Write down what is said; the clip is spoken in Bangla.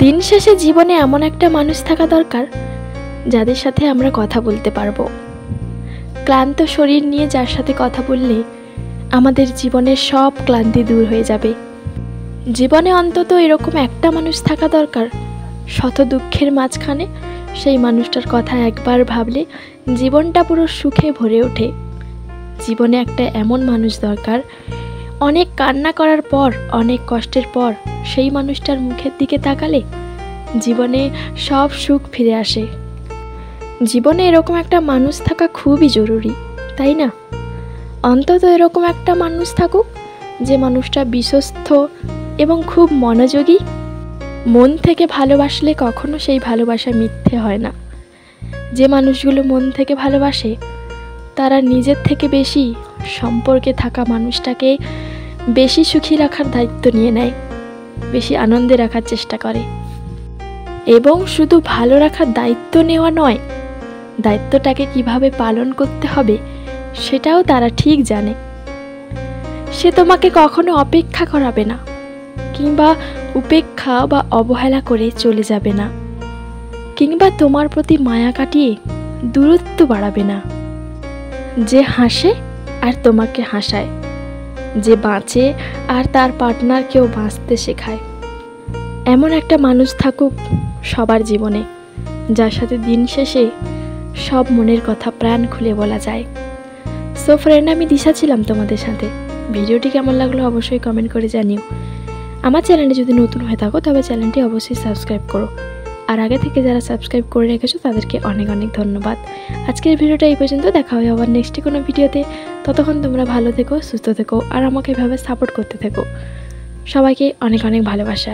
দিন শেষে জীবনে এমন একটা মানুষ থাকা দরকার যাদের সাথে আমরা কথা বলতে পারবো। ক্লান্ত শরীর নিয়ে যার সাথে কথা বললে আমাদের জীবনের সব ক্লান্তি দূর হয়ে যাবে। জীবনে অন্তত এরকম একটা মানুষ থাকা দরকার, শত দুঃখের মাঝখানে সেই মানুষটার কথা একবার ভাবলে জীবনটা পুরো সুখে ভরে ওঠে। জীবনে একটা এমন মানুষ দরকার, অনেক কান্না করার পর, অনেক কষ্টের পর সেই মানুষটার মুখের দিকে তাকালে জীবনে সব সুখ ফিরে আসে। জীবনে এরকম একটা মানুষ থাকা খুবই জরুরি, তাই না? অন্তত এরকম একটা মানুষ থাকুক যে মানুষটা বিশ্বস্ত এবং খুব মনোযোগী। মন থেকে ভালোবাসলে কখনো সেই ভালোবাসা মিথ্যে হয় না। যে মানুষগুলো মন থেকে ভালোবাসে তারা নিজের থেকে বেশি সম্পর্কে থাকা মানুষটাকে বেশি সুখী রাখার দায়িত্ব নিয়ে নেয়, বেশি আনন্দে রাখার চেষ্টা করে। এবং শুধু ভালো রাখার দায়িত্ব নেওয়া নয়, দায়িত্বটাকে কিভাবে পালন করতে হবে সেটাও তারা ঠিক জানে। সে তোমাকে কখনো অপেক্ষা করাবে না, কিংবা উপেক্ষা বা অবহেলা করে চলে যাবে না, কিংবা তোমার প্রতি মায়া কাটিয়ে দূরত্ব বাড়াবে না। যে হাসে আর তোমাকে হাসায়, যে বাঁচে আর তার পার্টনারকেও বাঁচতে শেখায়, এমন একটা মানুষ থাকুক সবার জীবনে, যার সাথে দিন শেষে সব মনের কথা প্রাণ খুলে বলা যায়। সো ফ্রেন্ড, আমি দিশা ছিলাম তোমাদের সাথে। ভিডিওটি কেমন লাগলো অবশ্যই কমেন্ট করে জানিও। আমার চ্যানেলে যদি নতুন হয়ে থাকো তবে চ্যানেলটি অবশ্যই সাবস্ক্রাইব করো, আর আগে থেকে যারা সাবস্ক্রাইব করে রেখেছো তাদেরকে অনেক অনেক ধন্যবাদ। আজকের ভিডিওটা এই পর্যন্ত, দেখা হবে আবার নেক্সট কোনো ভিডিওতে। ততক্ষণ তোমরা ভালো থেকো, সুস্থ থেকো, আর আমাকে এভাবে সাপোর্ট করতে থেকো। সবাইকে অনেক অনেক ভালোবাসা।